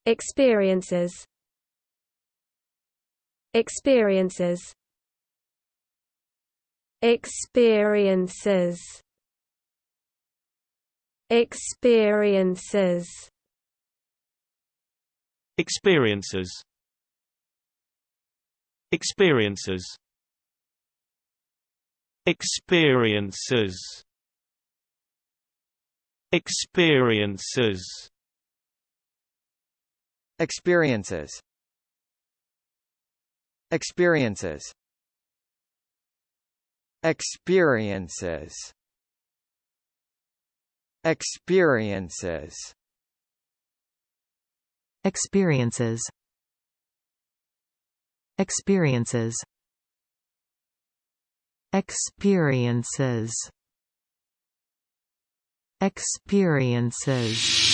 experiences, experiences, experiences, experiences, experiences, experiences, experiences, experiences, experiences, experiences, experiences, experiences, experiences, experiences, experiences, experiences.